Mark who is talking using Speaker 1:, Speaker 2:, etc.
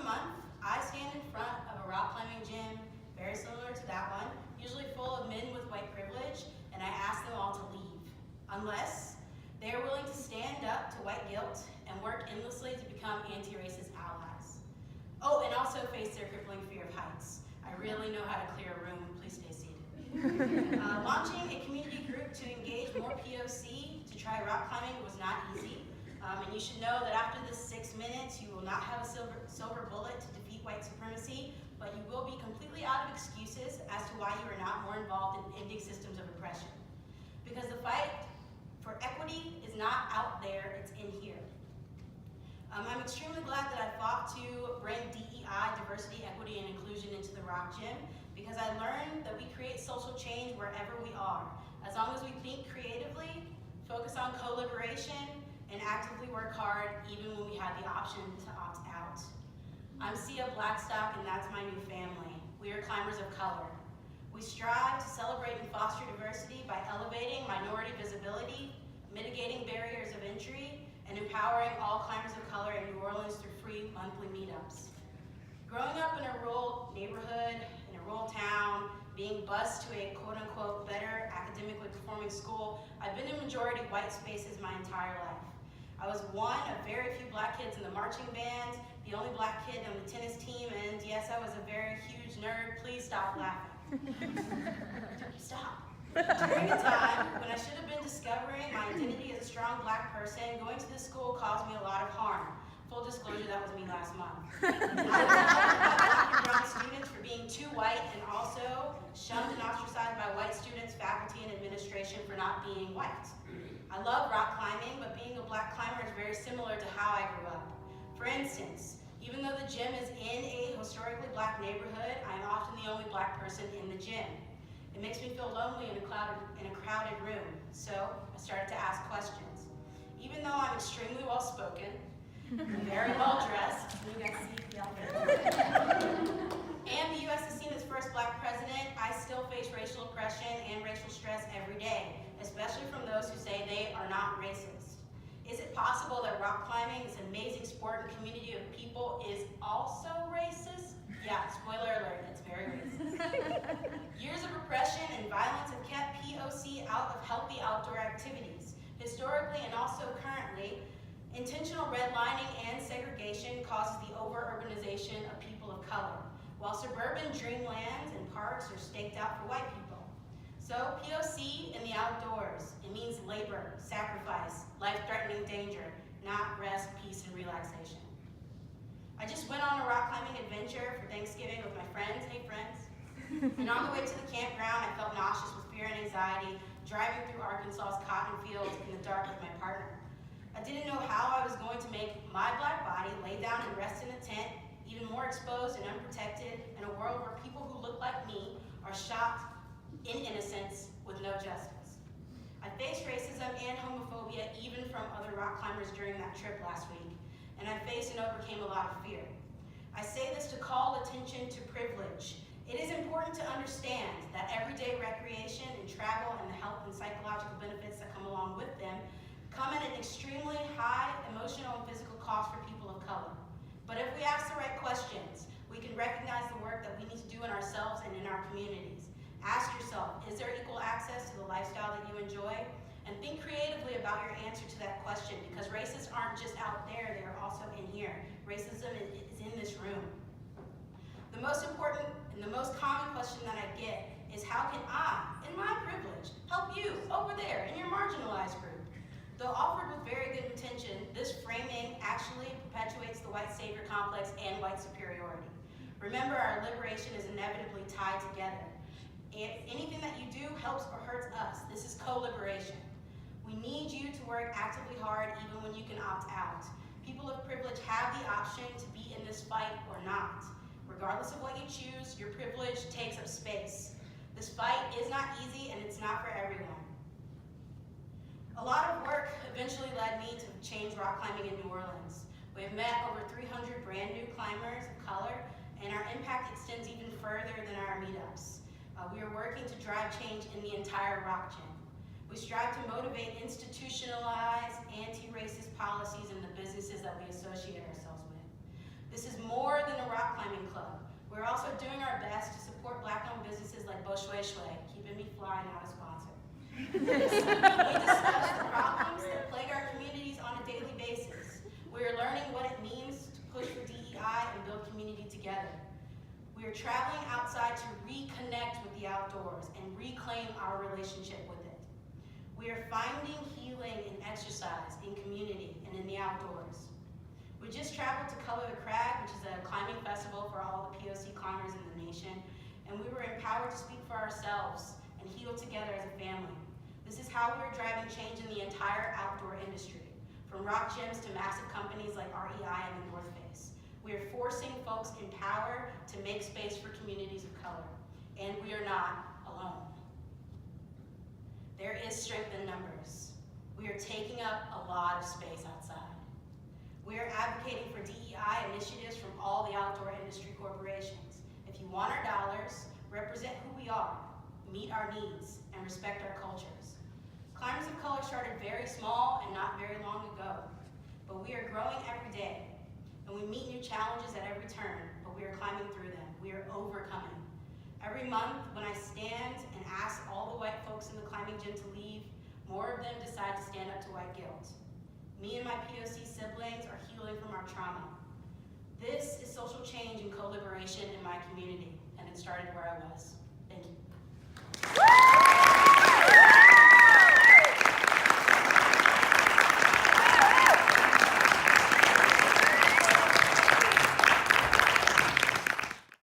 Speaker 1: a month, I stand in front of a rock climbing gym, very similar to that one, usually full of men with white privilege, and I ask them all to leave, unless they are willing to stand up to white guilt and work endlessly to become anti-racist allies. Oh, and also face their crippling fear of heights. I really know how to clear a room. Please stay seated. Launching a community group to engage more POC to try rock climbing was not easy. And you should know that after this 6 minutes, you will not have a silver bullet to defeat white supremacy, but you will be completely out of excuses as to why you are not more involved in ending systems of oppression. Because the fight for equity is not out there, it's in here. I'm extremely glad that I fought to bring DEI, diversity, equity, and inclusion into the rock gym, because I learned that we create social change wherever we are, as long as we think creatively, focus on co-liberation, and actively work hard even when we have the option to opt out. I'm Sia Blackstock, and that's my new family. We are climbers of color. We strive to celebrate and foster diversity by elevating minority visibility, mitigating barriers of entry, and empowering all climbers of color in New Orleans through free monthly meetups. Growing up in a rural neighborhood, in a rural town, being bused to a quote-unquote better academically performing school, I've been in majority white spaces my entire life. I was one of very few black kids in the marching band, the only black kid on the tennis team, and yes, I was a very huge nerd. Please stop laughing. Stop. During a time when I should have been discovering my identity as a strong black person, going to this school caused me a lot of harm. Full disclosure, that was me last month. I was black and brown students for being too white, and also shunned and ostracized by white students, faculty, and administration for not being white. I love rock climbing, but being a black climber is very similar to how I grew up. For instance, even though the gym is in a historically black neighborhood, I am often the only black person in the gym. It makes me feel lonely in a crowded room, so I started to ask questions. Even though I'm extremely well-spoken, very well-dressed, you guys see the elevator, and the U.S. has seen its first black president, I still face racial oppression and racial stress every day, especially from those who say they are not racist. Is it possible that rock climbing, this amazing sport and community of people, is also racist? Yeah, spoiler alert, it's very racist. Years of repression and violence have kept POC out of healthy outdoor activities. Historically and also currently, intentional redlining and segregation causes the over-urbanization of people of color, while suburban dreamlands and parks are staked out for white people. So POC in the outdoors, it means labor, sacrifice, life-threatening danger, not rest, peace, and relaxation. I just went on a rock climbing adventure for Thanksgiving with my friends, hey friends, and on the way to the campground, I felt nauseous with fear and anxiety, driving through Arkansas's cotton fields in the dark with my partner. I didn't know how I was going to make my black body lay down and rest in a tent, even more exposed and unprotected in a world where people who look like me are shot in innocence with no justice. I faced racism and homophobia even from other rock climbers during that trip last week, and I faced and overcame a lot of fear. I say this to call attention to privilege. It is important to understand that everyday recreation and travel and the health and psychological benefits that come along with them come at an extremely high emotional and physical cost for people of color. But if we ask the right questions, we can recognize the work that we need to do in ourselves and in our communities. Ask yourself, is there equal access to the lifestyle that you enjoy? And think creatively about your answer to that question, because racists aren't just out there, they are also in here. Racism is in this room. The most important and the most common question that I get is, how can I, in my privilege, help you over there in your marginalized group? Though offered with very good intention, this framing actually perpetuates the white savior complex and white superiority. Remember, our liberation is inevitably tied together. Anything that you do helps or hurts us. This is co-liberation. We need you to work actively hard even when you can opt out. People of privilege have the option to be in this fight or not. Regardless of what you choose, your privilege takes up space. This fight is not easy and it's not for everyone. A lot of work eventually led me to change rock climbing in New Orleans. We have met over 300 brand new climbers of color, and our impact extends even further than our meetups. We are working to drive change in the entire rock gym. We strive to motivate institutionalized anti-racist policies in the businesses that we associate ourselves with. This is more than a Wishway, keeping me fly, not a sponsor. We discuss the problems that plague our communities on a daily basis. We are learning what it means to push for DEI and build community together. We are traveling outside to reconnect with the outdoors and reclaim our relationship with it. We are finding healing in exercise, in community, and in the outdoors. We just traveled to Color the Crag, which is a climbing festival for all the POC climbers in the nation, and we were empowered to speak for ourselves and heal together as a family. This is how we are driving change in the entire outdoor industry, from rock gyms to massive companies like REI and the North Face. We are forcing folks in power to make space for communities of color, and we are not alone. There is strength in numbers. We are taking up a lot of space outside. We are advocating for DEI initiatives from all the outdoor industry corporations. If you want our dollars, represent who we are, meet our needs, and respect our cultures. Climbers of Color started very small and not very long ago, but we are growing every day, and we meet new challenges at every turn, but we are climbing through them. We are overcoming. Every month, when I stand and ask all the white folks in the climbing gym to leave, more of them decide to stand up to white guilt. Me and my POC siblings are healing from our trauma. This is social change and co-liberation in my community, and it started where I was. Thank you.